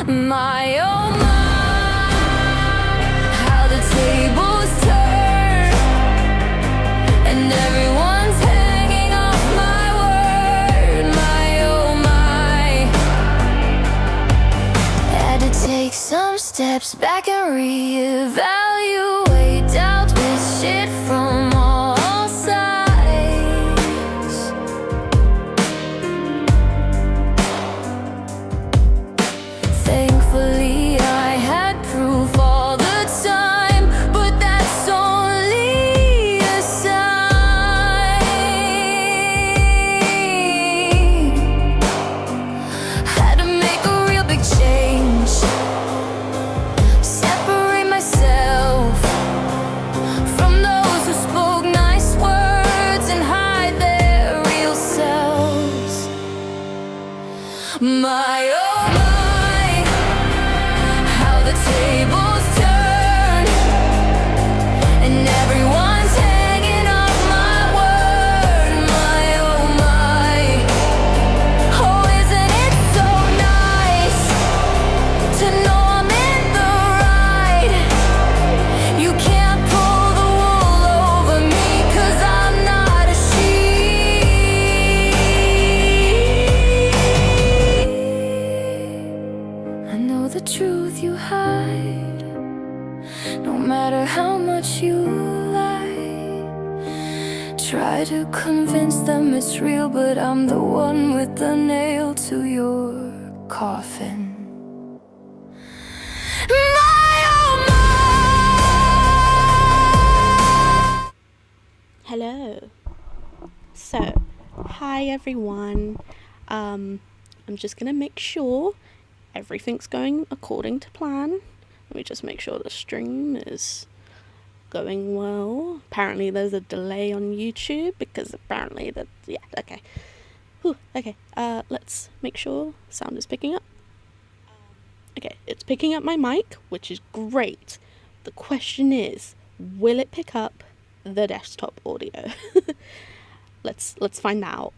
My oh my, how the tables turn, and everyone's hanging off my word. My oh my, had to take some steps back and reevaluate, doubt with shit from all sides. Thankfully I had proof all the time, but that's only a sign. Had to make a real big change, separate myself from those who spoke nice words and hide their real selves. My oh my, how the tables turn, and everyone's hanging off my word. My oh my, oh isn't it so nice to know I'm in the right? You can't pull the wool over me, 'cause I'm not a sheep. I know the truth you hide, no matter how much you lie. Try to convince them it's real, but I'm the one with the nail to your coffin. My oh my. Hello. So, hi everyone. I'm just gonna make sure everything's going according to plan. Let me just make sure the stream is going well. Apparently there's a delay on YouTube because apparently okay. Whew, okay, let's make sure sound is picking up. Okay, it's picking up my mic, which is great. The question is, will it pick up the desktop audio? Let's find out.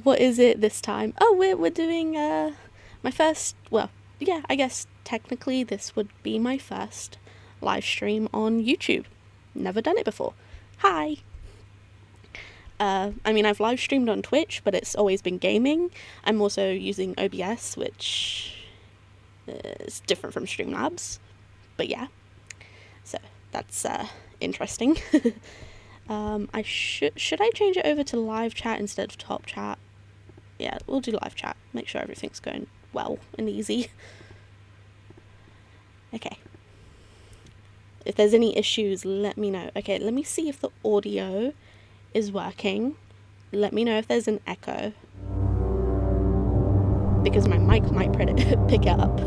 What is it this time? Oh, we're doing my first, well, yeah, I guess technically this would be my first live stream on YouTube. Never done it before. Hi. I mean, I've live streamed on Twitch, but it's always been gaming. I'm also using OBS, which is different from Streamlabs, but yeah. So that's interesting. I should I change it over to live chat instead of top chat? Yeah, we'll do live chat. Make sure everything's going well and easy. Okay. If there's any issues, let me know. Okay, let me see if the audio is working. Let me know if there's an echo, because my mic might pick it up.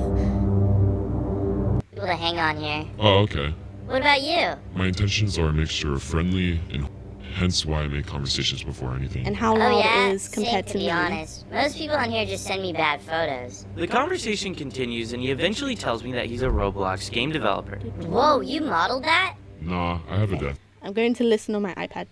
Able to hang on here. Oh, okay. What about you? My intentions are a mixture of friendly and hence why I make conversations before anything. And how Oh loud yeah? is compared Same, to be me? honest. Most people on here just send me bad photos. The conversation continues, and he eventually tells me that he's a Roblox game developer. Whoa, you modeled that? Nah, I have a death. I'm going to listen on my iPad.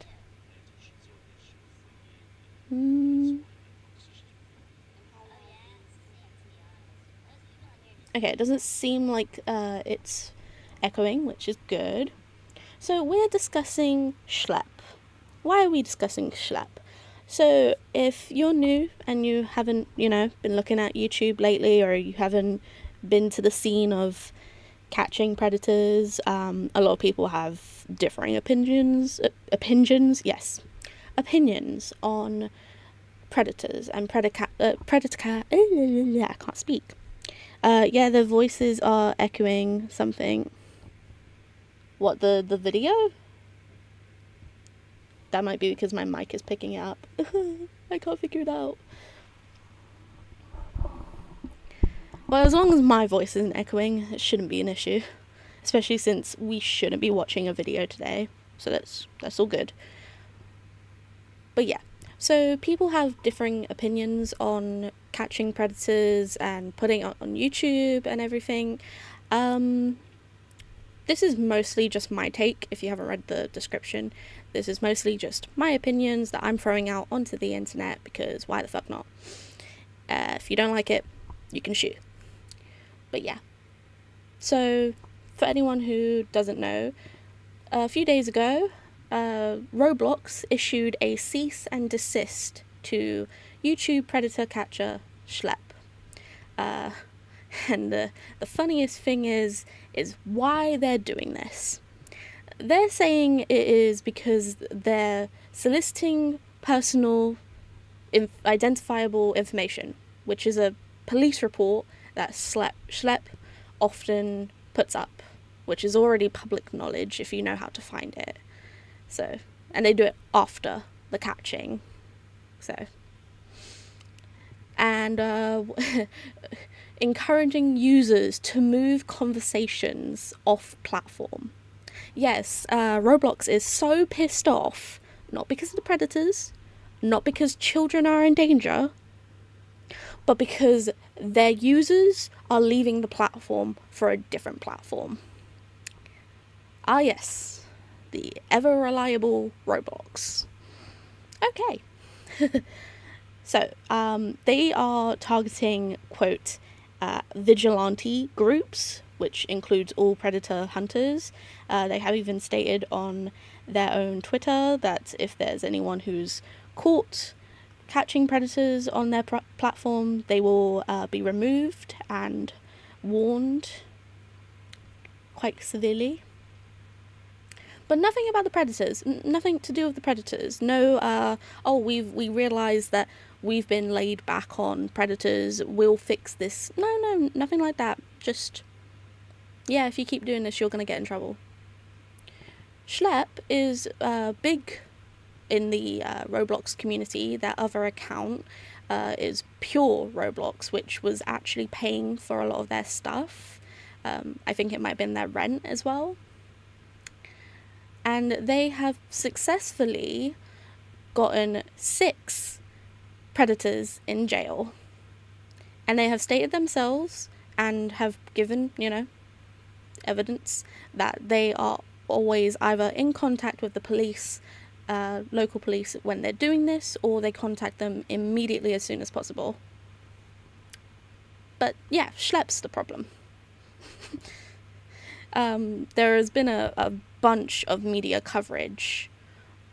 Okay, it doesn't seem like it's echoing, which is good. So we're discussing Schlep. Why are we discussing Schlep? So if you're new and you haven't, been looking at YouTube lately, or you haven't been to the scene of catching predators, a lot of people have differing opinions on predators and I can't speak. Yeah, their voices are echoing something. What, the video? That might be because my mic is picking it up. I can't figure it out. Well, as long as my voice isn't echoing, it shouldn't be an issue. Especially since we shouldn't be watching a video today. So that's all good. But yeah. So people have differing opinions on catching predators and putting it on YouTube and everything. This is mostly just my take. If you haven't read the description, this is mostly just my opinions that I'm throwing out onto the internet, because why the fuck not? If you don't like it, you can shoot. But yeah. So, for anyone who doesn't know, a few days ago, Roblox issued a cease and desist to YouTube predator catcher Schlep. And the funniest thing is why they're doing this. They're saying it is because they're soliciting personal identifiable information, which is a police report that Schlep often puts up, which is already public knowledge if you know how to find it. So, and they do it after the catching. So, and encouraging users to move conversations off platform. Yes, Roblox is so pissed off, not because of the predators, not because children are in danger, but because their users are leaving the platform for a different platform. Ah yes, the ever-reliable Roblox. Okay. So, they are targeting, quote, vigilante groups, which includes all predator hunters. They have even stated on their own Twitter that if there's anyone who's caught catching predators on their platform, they will be removed and warned quite severely. But nothing about the predators, nothing to do with the predators. No, we realised that we've been laid back on predators, we'll fix this. No, nothing like that. Just, yeah, if you keep doing this, you're going to get in trouble. Schlep is big in the Roblox community. Their other account is Pure Roblox, which was actually paying for a lot of their stuff. I think it might have been their rent as well. And they have successfully gotten 6 predators in jail. And they have stated themselves and have given, evidence that they are always either in contact with the police, local police, when they're doing this, or they contact them immediately as soon as possible. But yeah, Schlep's the problem. There has been a bunch of media coverage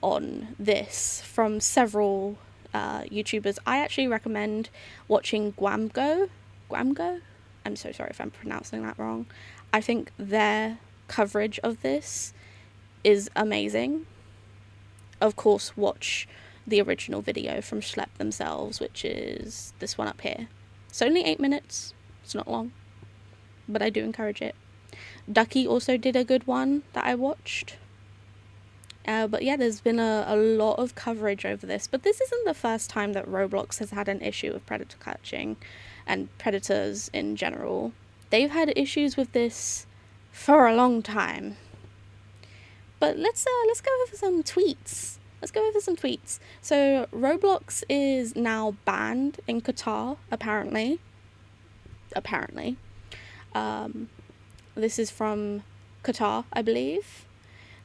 on this from several YouTubers. I actually recommend watching Guamgo. I'm so sorry if I'm pronouncing that wrong. I think their coverage of this is amazing. Of course, watch the original video from Schlep themselves, which is this one up here. It's only 8 minutes. It's not long, but I do encourage it. Ducky also did a good one that I watched. But yeah, there's been a lot of coverage over this. But this isn't the first time that Roblox has had an issue with predator catching and predators in general. They've had issues with this for a long time. But let's go over some tweets. So Roblox is now banned in Qatar, apparently. This is from Qatar, I believe.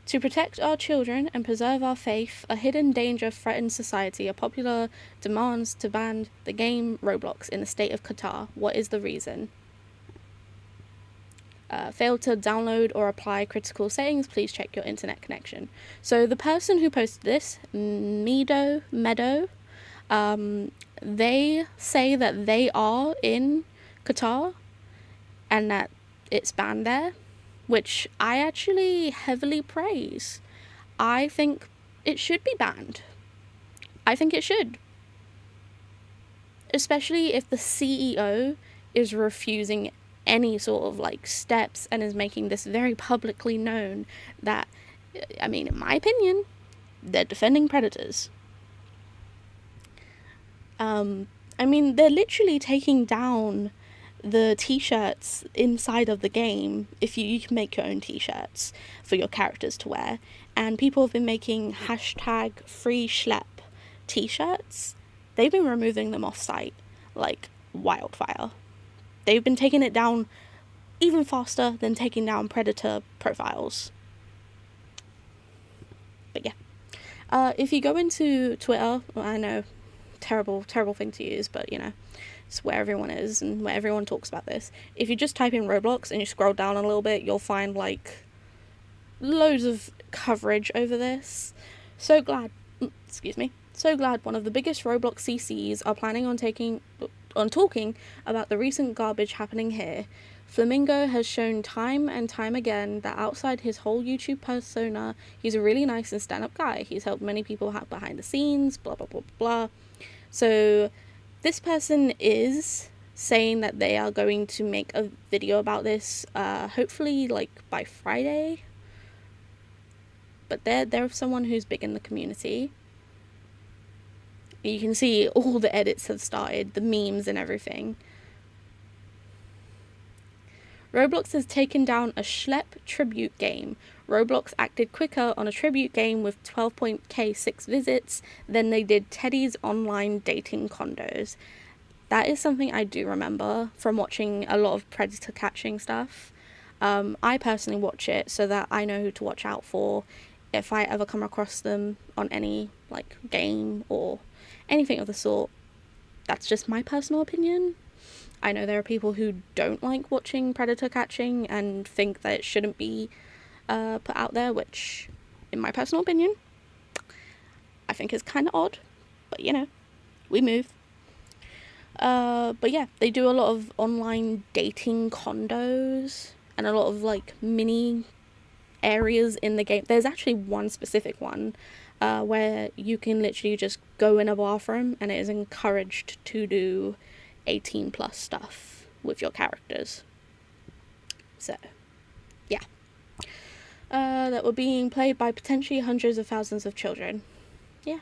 To protect our children and preserve our faith, a hidden danger threatens society. A popular demands to ban the game Roblox in the state of Qatar. What is the reason? Failed to download or apply critical settings. Please check your internet connection. So the person who posted this, Meadow, they say that they are in Qatar and that it's banned there, which I actually heavily praise. I think it should be banned. I think it should. Especially if the CEO is refusing any sort of steps and is making this very publicly known that, in my opinion, they're defending predators. They're literally taking down the t-shirts inside of the game. If you can make your own t-shirts for your characters to wear, and people have been making #FreeSchlep t-shirts. They've been removing them off site like wildfire. They've been taking it down even faster than taking down predator profiles. But yeah, if you go into Twitter, I know terrible thing to use, but you know, it's where everyone is and where everyone talks about this. If you just type in Roblox and you scroll down a little bit, you'll find like loads of coverage over this. So glad one of the biggest Roblox CCs are planning on talking about the recent garbage happening here. Flamingo has shown time and time again that outside his whole YouTube persona, he's a really nice and stand-up guy. He's helped many people behind the scenes, blah, blah, blah, blah. So this person is saying that they are going to make a video about this, hopefully like by Friday. But they're someone who's big in the community. You can see all the edits have started, the memes and everything. Roblox has taken down a Schlep tribute game. Roblox acted quicker on a tribute game with 12.6 visits than they did Teddy's online dating condos. That is something I do remember from watching a lot of predator catching stuff. I personally watch it so that I know who to watch out for if I ever come across them on any like game or anything of the sort. That's just my personal opinion. I know there are people who don't like watching predator catching and think that it shouldn't be put out there, which, in my personal opinion, I think is kind of odd. But, you know, we move. But yeah, they do a lot of online dating condos and a lot of, like, mini areas in the game. There's actually one specific one where you can literally just go in a bathroom and it is encouraged to do 18 plus stuff with your characters. So yeah, that were being played by potentially hundreds of thousands of children. Yeah.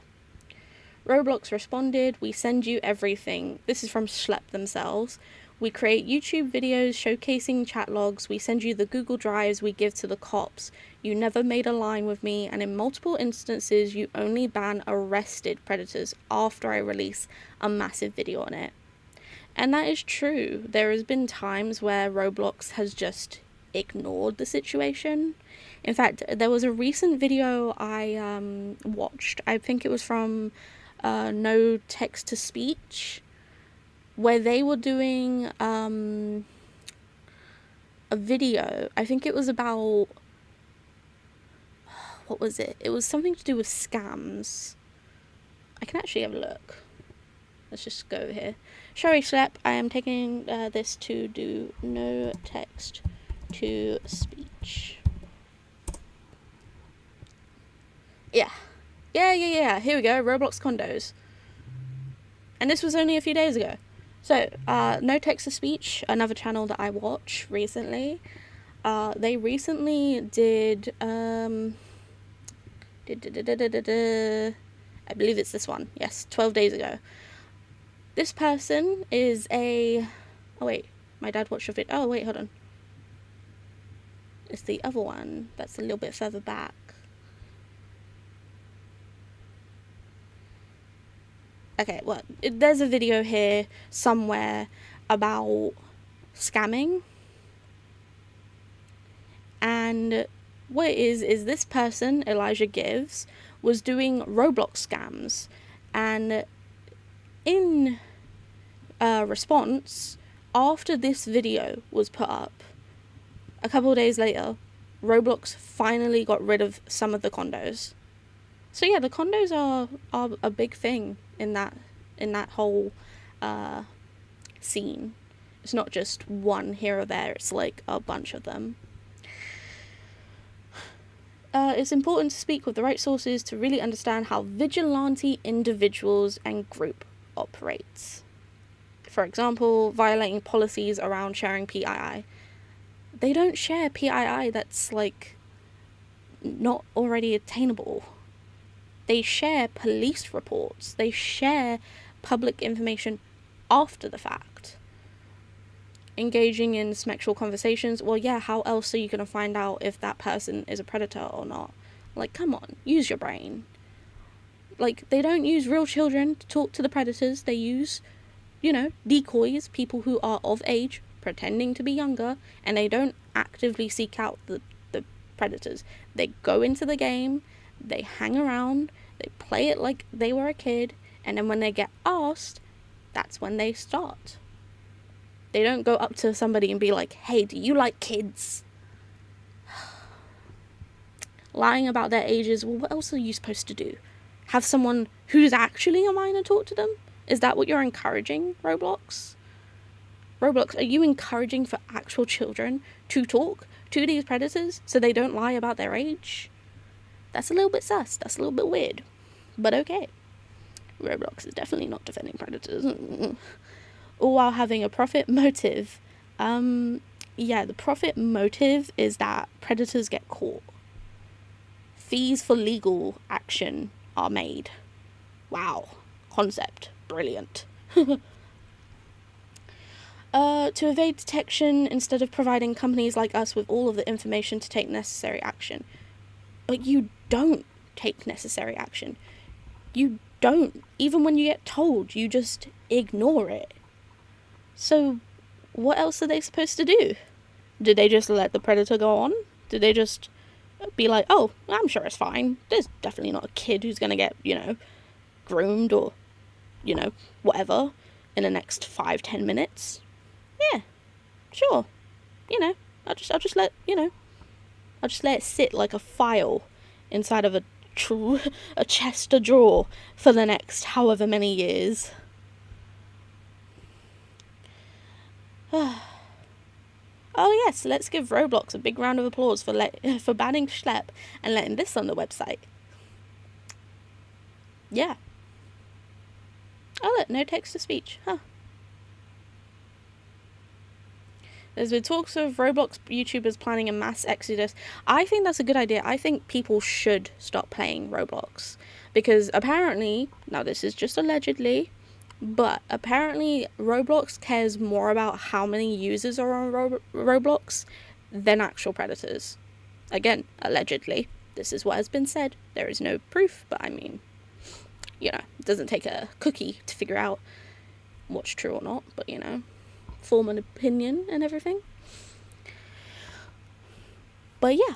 Roblox responded, "We send you everything." This is from Schlep themselves. "We create YouTube videos showcasing chat logs. We send you the Google Drives we give to the cops. You never made a line with me, and in multiple instances you only ban arrested predators after I release a massive video on it." And that is true. There has been times where Roblox has just ignored the situation. In fact, there was a recent video I watched. I think it was from No Text to Speech, where they were doing a video. I think it was about, what was it? It was something to do with scams. I can actually have a look. Let's just go here. Sorry, Schlep, I am taking this to do no text to speech. Yeah. Here we go. Roblox condos. And this was only a few days ago. So, no text to speech, another channel that I watch recently. They recently did, I believe it's this one. Yes, 12 days ago. This person is oh wait, my dad watched a video. Oh wait, hold on. It's the other one that's a little bit further back. Okay, well, there's a video here somewhere about scamming. And what it is this person, Elijah Gives, was doing Roblox scams. And in response, after this video was put up, a couple of days later, Roblox finally got rid of some of the condos. So yeah, the condos are a big thing in that whole scene. It's not just one here or there, it's like a bunch of them. It's important to speak with the right sources to really understand how vigilante individuals and group operates. For example, violating policies around sharing PII. They don't share PII that's like not already attainable. They share police reports. They share public information after the fact. Engaging in sexual conversations. Well, yeah, how else are you going to find out if that person is a predator or not? Like, come on, use your brain. Like, they don't use real children to talk to the predators. They use, decoys, people who are of age, pretending to be younger, and they don't actively seek out the predators. They go into the game, they hang around, they play it like they were a kid, And then when they get asked, that's when they start. They don't go up to somebody and be like, hey, do you like kids? Lying about their ages, well, what else are you supposed to do? Have someone who's actually a minor talk to them? Is that what you're encouraging, Roblox? Roblox, are you encouraging for actual children to talk to these predators so they don't lie about their age? That's a little bit sus. That's a little bit weird. But okay. Roblox is definitely not defending predators. All while having a profit motive. Yeah, the profit motive is that predators get caught. Fees for legal action are made. Wow. Concept. Brilliant. To evade detection instead of providing companies like us with all of the information to take necessary action. But you don't take necessary action. You don't. Even when you get told, you just ignore it. So, what else are they supposed to do? Did they just let the predator go on? Did they just be like, oh, I'm sure it's fine. There's definitely not a kid who's gonna get, groomed or, whatever in the next 5-10 minutes. Yeah, sure. I'll just let it sit like a file inside of a chest, a drawer for the next however many years. Oh yes, let's give Roblox a big round of applause for banning Schlep and letting this on the website. Yeah. Oh look, no text to speech. Huh. There's been talks of Roblox YouTubers planning a mass exodus. I think that's a good idea. I think people should stop playing Roblox. Because apparently, now this is just allegedly, but apparently Roblox cares more about how many users are on Roblox than actual predators. Again, allegedly. This is what has been said. There is no proof, but I mean, it doesn't take a cookie to figure out what's true or not, but form an opinion and everything. But yeah,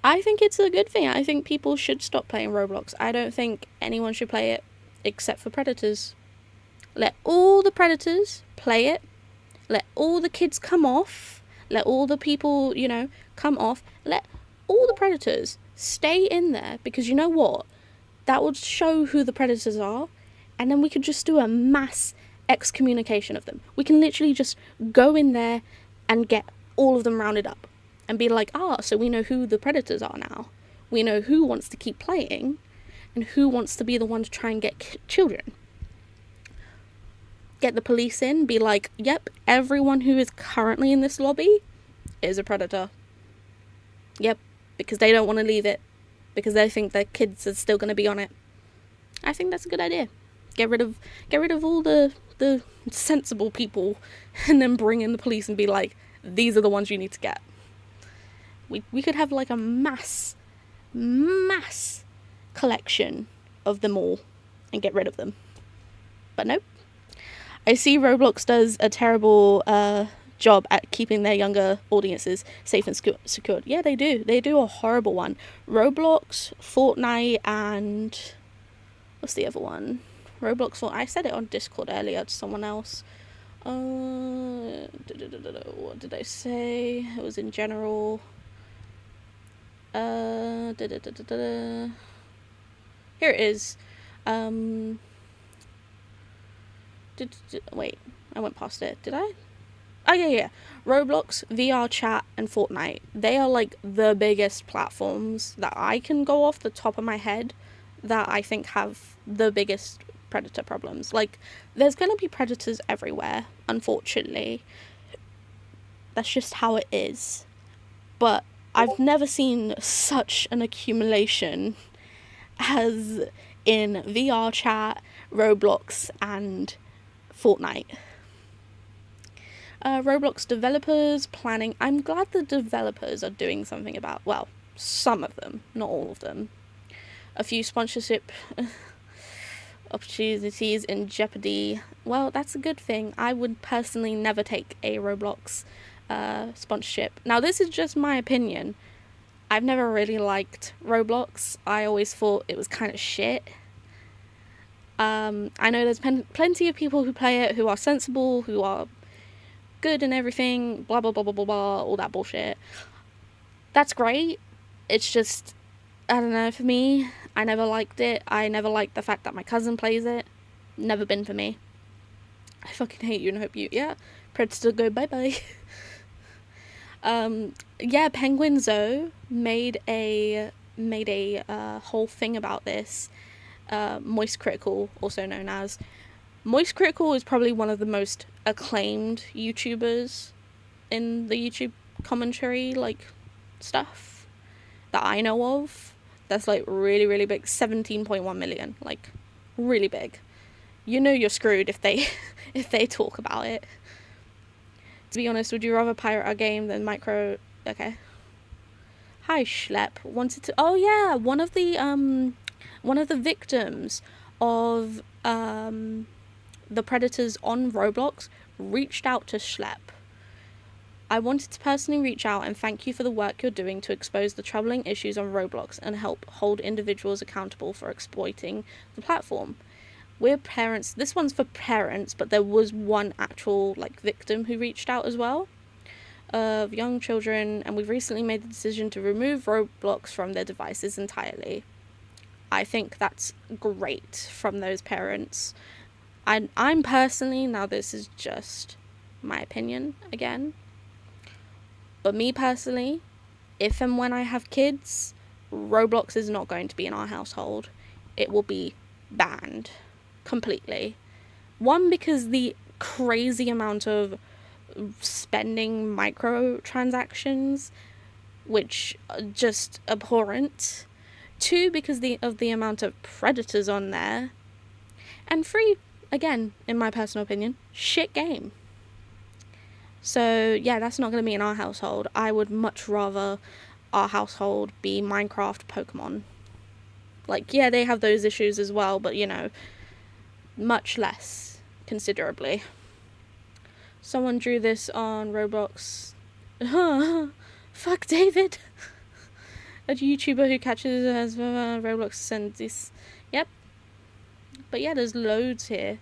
I think it's a good thing. I think people should stop playing Roblox. I don't think anyone should play it except for predators. Let all the predators play it. Let all the kids come off. Let all the people, come off. Let all the predators stay in there, because you know what? That would show who the predators are, and then we could just do a mass excommunication of them. We can literally just go in there and get all of them rounded up and be like, so we know who the predators are now. We know who wants to keep playing and who wants to be the one to try and get children. Get the police in, be like, yep, everyone who is currently in this lobby is a predator. Yep, because they don't want to leave it, because they think their kids are still going to be on it. I think that's a good idea. Get rid of all the sensible people, and then bring in the police and be like, these are the ones you need to get. We could have like a mass collection of them all and get rid of them. But nope. I see Roblox does a terrible job at keeping their younger audiences safe and secured. Yeah, they do. They do a horrible one. Roblox, Fortnite, and what's the other one? Roblox, Fortnite. I said it on Discord earlier to someone else. What did I say? It was in general. Here it is. Wait, I went past it. Did I? Oh, yeah. Roblox, VR chat, and Fortnite. They are like the biggest platforms that I can go off the top of my head that I think have the biggest predator problems. Like, there's gonna be predators everywhere, unfortunately. That's just how it is. But I've never seen such an accumulation as in VR chat, Roblox, and Fortnite. Roblox developers planning. I'm glad the developers are doing something about, well, some of them, not all of them. A few sponsorship opportunities in jeopardy. Well, that's a good thing. I would personally never take a Roblox sponsorship. Now, this is just my opinion. I've never really liked Roblox. I always thought it was kind of shit. I know there's plenty of people who play it who are sensible, who are good and everything, blah, blah, blah, blah, blah, blah, all that bullshit. That's great. It's just, I don't know, for me, I never liked it. I never liked the fact that my cousin plays it. Never been for me. I fucking hate you and hope you, yeah. Predator go bye-bye. Yeah, Penguin Zoo made a whole thing about this. Moist Critical, also known as. Moist Critical is probably one of the most acclaimed YouTubers in the YouTube commentary, like, stuff that I know of. That's, like, really, really big. 17.1 million. Like, really big. You know you're screwed if they if they talk about it. To be honest, would you rather pirate a game than micro... Okay. Hi, Schlep. Wanted to... Oh, yeah, one of the victims of the predators on Roblox reached out to Schlep. I wanted to personally reach out and thank you for the work you're doing to expose the troubling issues on Roblox and help hold individuals accountable for exploiting the platform. We're parents. This one's for parents, but there was one actual, like, victim who reached out as well, of young children, and we've recently made the decision to remove Roblox from their devices entirely. I think that's great from those parents. I'm personally, now this is just my opinion again, but me personally, if and when I have kids, Roblox is not going to be in our household. It will be banned completely. One, because the crazy amount of spending microtransactions, which are just abhorrent. Two, because of the amount of predators on there. And three, again, in my personal opinion, shit game. So yeah, that's not going to be in our household. I would much rather our household be Minecraft, Pokemon. Like, yeah, they have those issues as well, but, you know, much less, considerably. Someone drew this on Roblox. Fuck David. A YouTuber who catches as Roblox sends this. Yep. But yeah, there's loads here.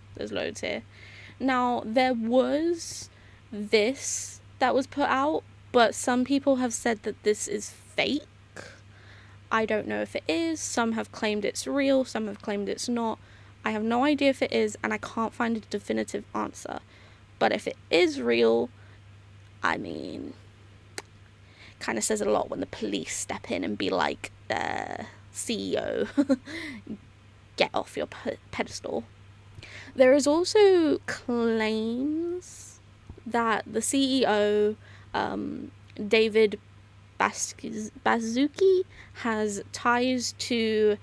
Now, there was this that was put out, but some people have said that this is fake. I don't know if it is. Some have claimed it's real. Some have claimed it's not. I have no idea if it is, and I can't find a definitive answer. But if it is real, I mean, kind of says a lot when the police step in and be like, CEO, get off your pedestal. There is also claims that the CEO, David Baszucki, has ties to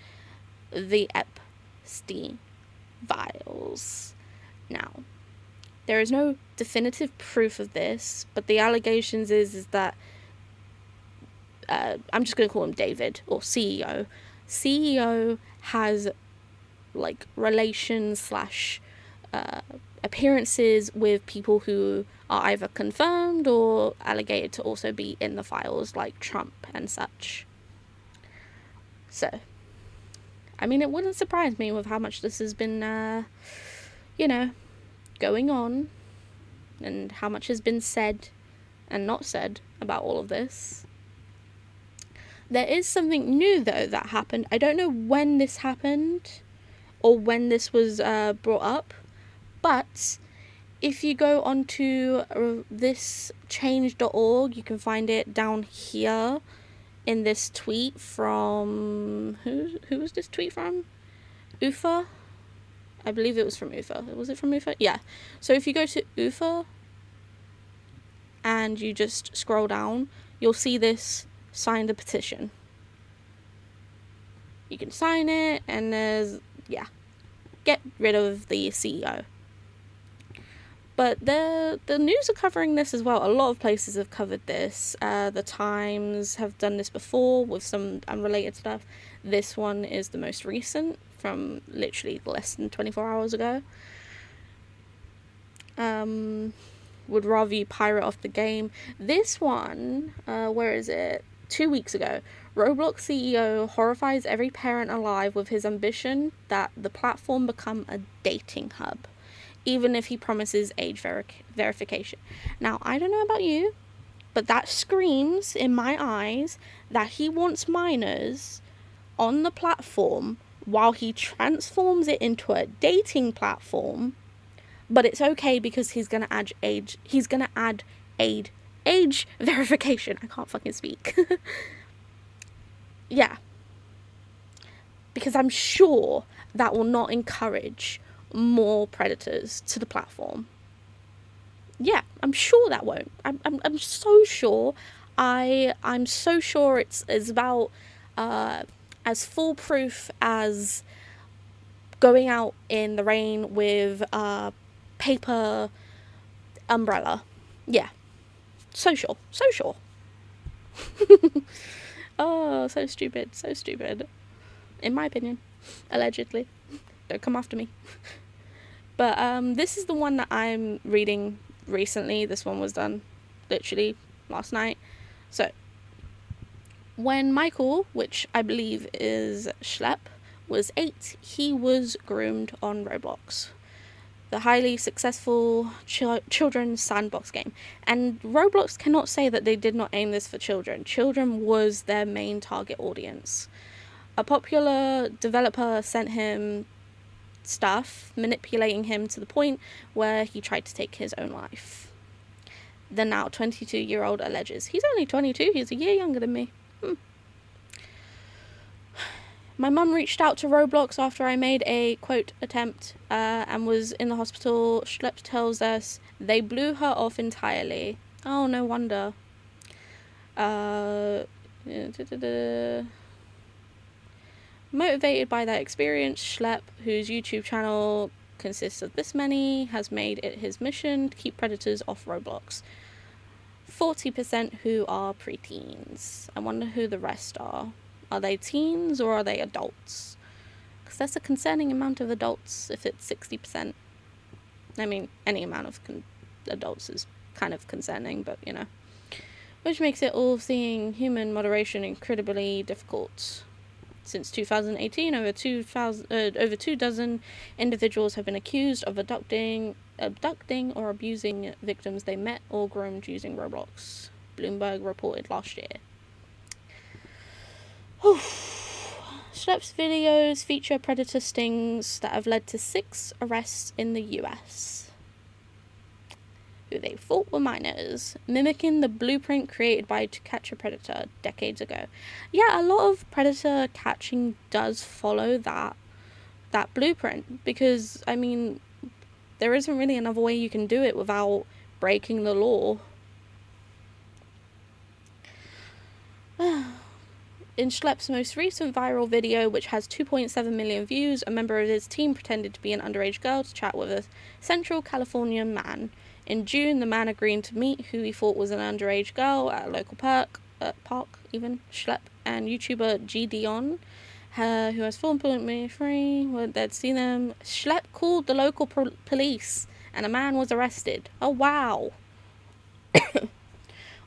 the Epstein files. Now, there is no definitive proof of this, but the allegations is that I'm just going to call him David, or CEO. CEO has, like, relations / appearances with people who are either confirmed or alleged to also be in the files, like Trump and such. So, I mean, it wouldn't surprise me with how much this has been, going on, and how much has been said and not said about all of this. There is something new, though, that happened. I don't know when this happened or when this was brought up, but if you go onto this change.org, you can find it down here in this tweet from... Who was this tweet from? UFA? I believe it was from UFA. Was it from UFA? Yeah. So if you go to UFA and you just scroll down, you'll see this: sign the petition. You can sign it, and there's, yeah, get rid of the CEO. But the news are covering this as well. A lot of places have covered this. The Times have done this before with some unrelated stuff. This one is the most recent, from literally less than 24 hours ago. Would rather you pirate off the game. This one, where is it? 2 weeks ago, Roblox CEO horrifies every parent alive with his ambition that the platform become a dating hub, even if he promises age verification. Now, I don't know about you, but that screams in my eyes that he wants minors on the platform while he transforms it into a dating platform. But it's okay because he's gonna add age verification. I can't fucking speak. Yeah. Because I'm sure that will not encourage more predators to the platform. Yeah, I'm sure that won't. I'm so sure. I'm so sure it's about as foolproof as going out in the rain with a paper umbrella. Yeah. So sure. So sure. Oh, so stupid. So stupid. In my opinion. Allegedly. Don't come after me. But this is the one that I'm reading recently. This one was done literally last night. So, when Michael, which I believe is Schlep, was 8, he was groomed on Roblox, the highly successful children's sandbox game. And Roblox cannot say that they did not aim this for children. Children was their main target audience. A popular developer sent him stuff, manipulating him to the point where he tried to take his own life. The now 22-year-old alleges. He's only 22, he's a year younger than me. My mum reached out to Roblox after I made a, quote, attempt, and was in the hospital. Schlep tells us they blew her off entirely. Oh, no wonder. Motivated by that experience, Schlep, whose YouTube channel consists of this many, has made it his mission to keep predators off Roblox. 40% who are preteens. I wonder who the rest are. Are they teens or are they adults? Because that's a concerning amount of adults if it's 60%. I mean, any amount of adults is kind of concerning, but you know. Which makes it all-seeing human moderation incredibly difficult. Since 2018, over 2 dozen individuals have been accused of abducting or abusing victims they met or groomed using Roblox. Bloomberg reported last year. Schlep's videos feature predator stings that have led to 6 arrests in the US, who they thought were minors, mimicking the blueprint created by To Catch a Predator decades ago. Yeah, a lot of predator catching does follow that blueprint, because, I mean, there isn't really another way you can do it without breaking the law. In Schlep's most recent viral video, which has 2.7 million views, a member of his team pretended to be an underage girl to chat with a Central California man. In June, the man agreed to meet who he thought was an underage girl at a local park. Schlep and YouTuber G. Dion, who has full employment free, they'd seen them. Schlep called the local police, and a man was arrested. Oh, wow.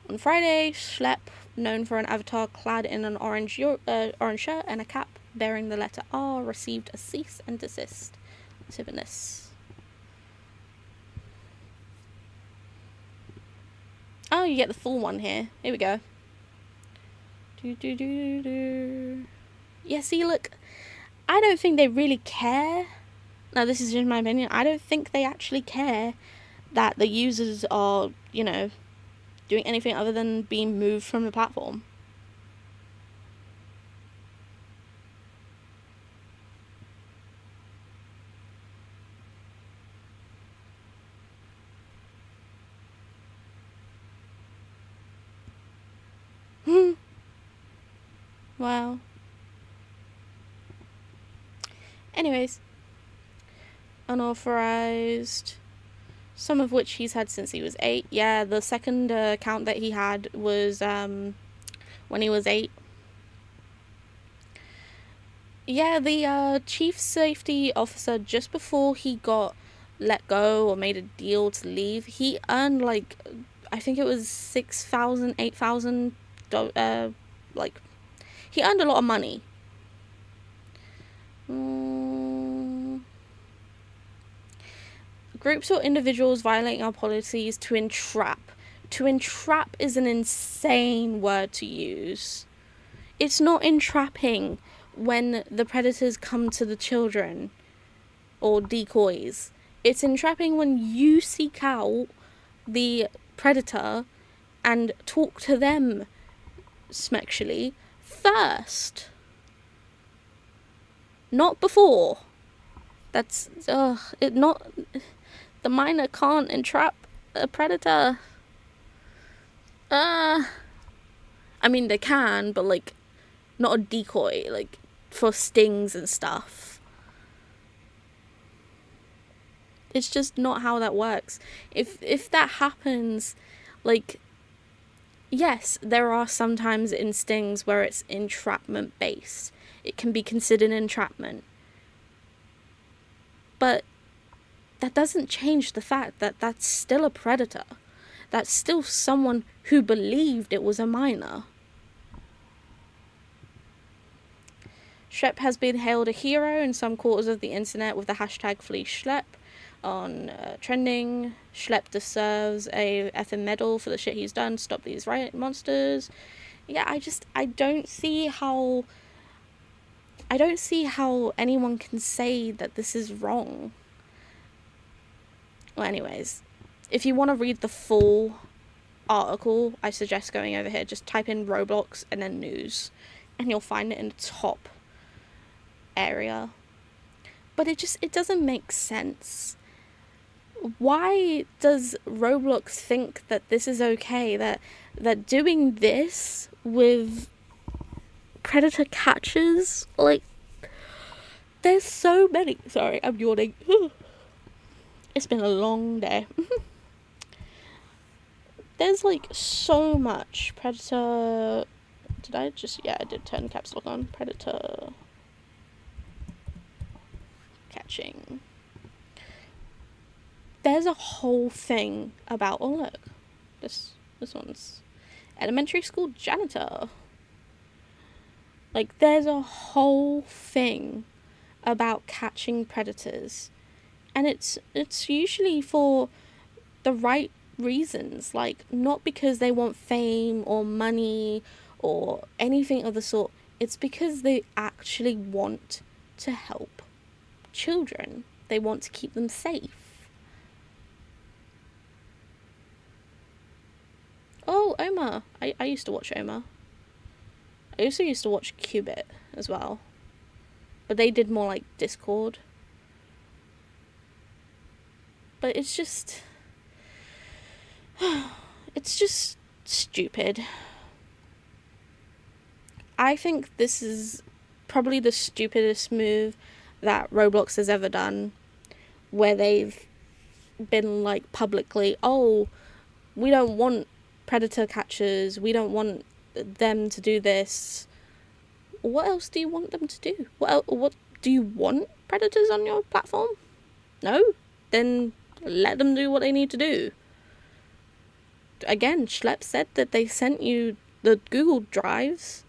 On Friday, Schlep, known for an avatar clad in an orange shirt and a cap bearing the letter R, received a cease and desist. Let's open this. Oh, you get the full one here. Here we go. Yeah, see, look, I don't think they really care. Now, this is just my opinion. I don't think they actually care that the users are, you know, doing anything other than being moved from the platform. Wow. Anyways, unauthorized, some of which he's had since he was 8. Yeah, the second account that he had was when he was 8. Yeah, the chief safety officer, just before he got let go or made a deal to leave, he earned, like, I think it was $6,000, $8,000, like, He earned a lot of money. Groups or individuals violating our policies to entrap. To entrap is an insane word to use. It's not entrapping when the predators come to the children or decoys. It's entrapping when you seek out the predator and talk to them sexually first. Not before. That's, the minor can't entrap a predator. I mean, they can, but, like, not a decoy, like, for stings and stuff. It's just not how that works. If that happens, like, yes, there are sometimes in stings where it's entrapment based. It can be considered entrapment. But that doesn't change the fact that that's still a predator. That's still someone who believed it was a minor. Schlep has been hailed a hero in some quarters of the internet with the hashtag #FleeSchlep on trending. Schlep deserves a effing medal for the shit he's done to stop these riot monsters. Yeah, I don't see how anyone can say that this is wrong. Well, anyways, if you want to read the full article, I suggest going over here. Just type in Roblox and then news, and you'll find it in the top area. But it doesn't make sense. Why does Roblox think that this is okay? That doing this with predator catchers, like, there's so many. Sorry, I'm yawning. It's been a long day. There's, like, so much predator. I did turn caps lock on. Predator catching. There's a whole thing about, oh look, this one's elementary school janitor. Like, there's a whole thing about catching predators, and it's usually for the right reasons, like, not because they want fame or money or anything of the sort. It's because they actually want to help children. They want to keep them safe. Oh, Omar. I used to watch Omar. I also used to watch Qubit as well. But they did more like Discord. But it's just stupid. I think this is probably the stupidest move that Roblox has ever done, where they've been like publicly, oh, we don't want predator catchers, we don't want them to do this. What else do you want them to do? What do you want predators on your platform? No? Then let them do what they need to do. Again, Schlep said that they sent you the Google Drives.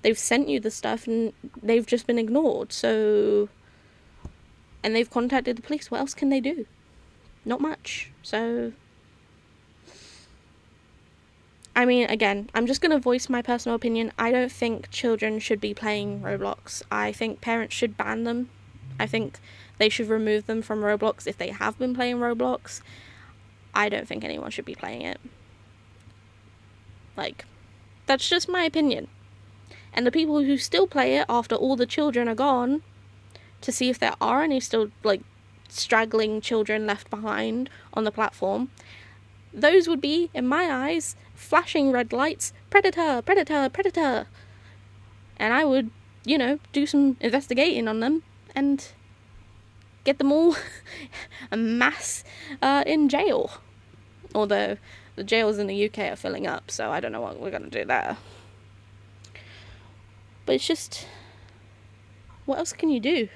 They've sent you the stuff and they've just been ignored. So, and they've contacted the police. What else can they do? Not much. So, I mean, again, I'm just going to voice my personal opinion. I don't think children should be playing Roblox. I think parents should ban them. I think they should remove them from Roblox if they have been playing Roblox. I don't think anyone should be playing it. Like, that's just my opinion. And the people who still play it after all the children are gone, to see if there are any still, like, straggling children left behind on the platform, those would be, in my eyes, flashing red lights, predator, predator, predator. And I would, do some investigating on them and get them all en masse in jail. Although the jails in the UK are filling up, so I don't know what we're going to do there. But it's just, what else can you do?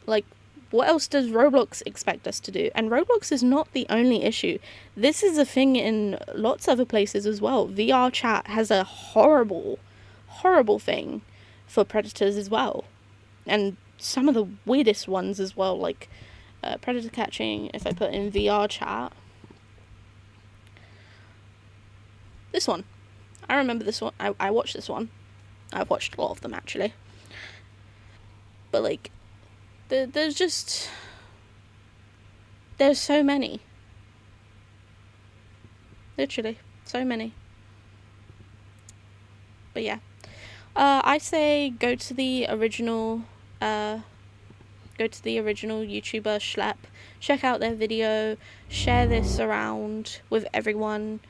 Like, what else does Roblox expect us to do? And Roblox is not the only issue. This is a thing in lots of other places as well. VR chat has a horrible, horrible thing for predators as well. And some of the weirdest ones as well, like predator catching, if I put in VR chat. This one. I remember this one. I watched this one. I've watched a lot of them, actually. But, like, there's so many. Literally, so many. But yeah. I say go to the original YouTuber Schlep. Check out their video. Share this around with everyone.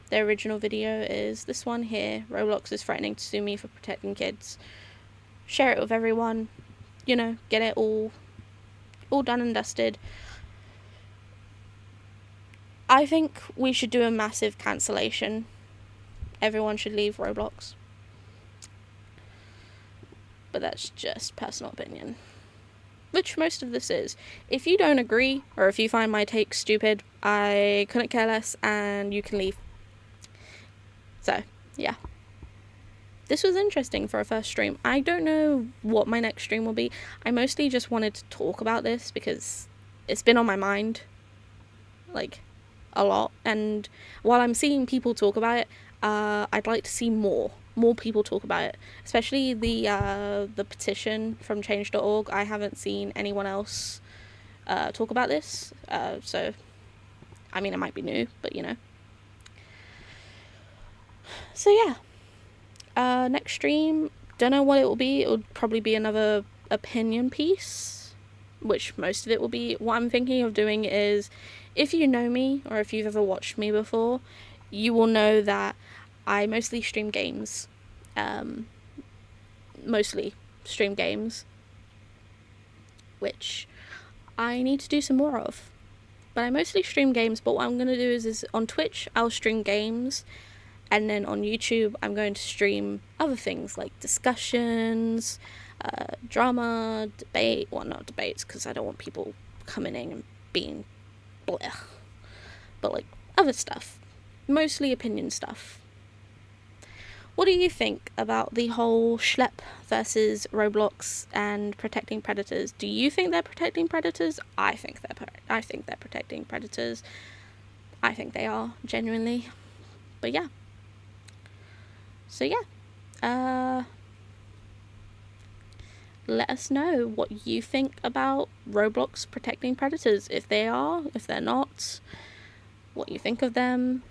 Their original video is this one here. Roblox is threatening to sue me for protecting kids. Share it with everyone. You know, get it all done and dusted. I think we should do a massive cancellation. Everyone should leave Roblox. But that's just personal opinion. Which most of this is. If you don't agree, or if you find my take stupid, I couldn't care less, and you can leave. So, yeah. This was interesting for a first stream. I don't know what my next stream will be. I mostly just wanted to talk about this because it's been on my mind, like, a lot. And while I'm seeing people talk about it, I'd like to see more people talk about it, especially the petition from change.org. I haven't seen anyone else talk about this, so I mean, it might be new, but you know. So yeah, next stream, don't know what it will be. It will probably be another opinion piece, which most of it will be. What I'm thinking of doing is, if you know me or if you've ever watched me before, you will know that I mostly stream games. Which I need to do some more of. But I mostly stream games, but what I'm going to do is on Twitch, I'll stream games, and then on YouTube, I'm going to stream other things like discussions, drama, debate, well, not debates, because I don't want people coming in and being bleh, but like other stuff, mostly opinion stuff. What do you think about the whole Schlep versus Roblox and protecting predators? Do you think they're protecting predators? I think they're protecting predators. I think they are, genuinely. But yeah. So yeah. Let us know what you think about Roblox protecting predators. If they are, if they're not, what you think of them.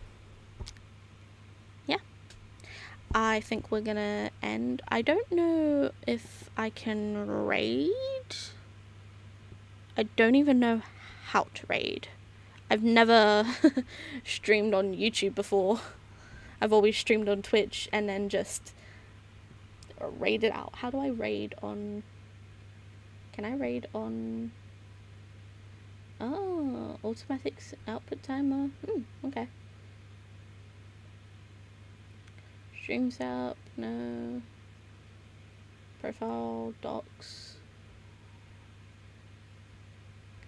I think we're gonna end. I don't know if I can raid. I don't even know how to raid. I've never streamed on YouTube before. I've always streamed on Twitch and then just raided out. How do I raid on... Can I raid on... Oh, automatic output timer. Okay. Stream setup, no. Profile, docs.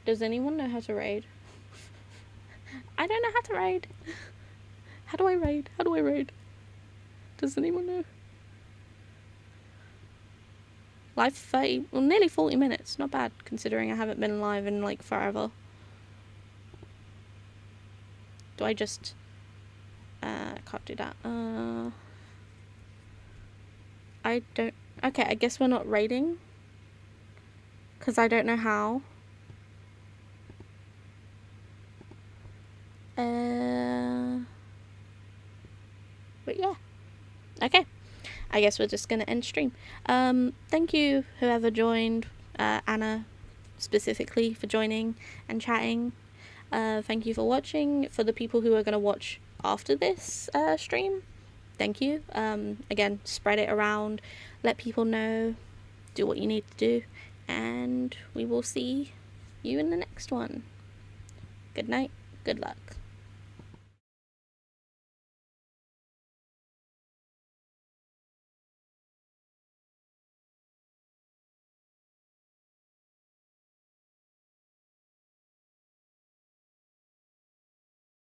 Does anyone know how to raid? I don't know how to raid. How do I raid? How do I raid? Does anyone know? Live 30, well, nearly 40 minutes. Not bad, considering I haven't been live in like forever. Do I just... I can't do that. I don't... Okay, I guess we're not raiding. Because I don't know how. But yeah. Okay. I guess we're just going to end stream. Thank you, whoever joined. Anna, specifically, for joining and chatting. Thank you for watching. For the people who are going to watch after this stream, thank you. Again, spread it around, let people know, do what you need to do, and we will see you in the next one. Good night, good luck.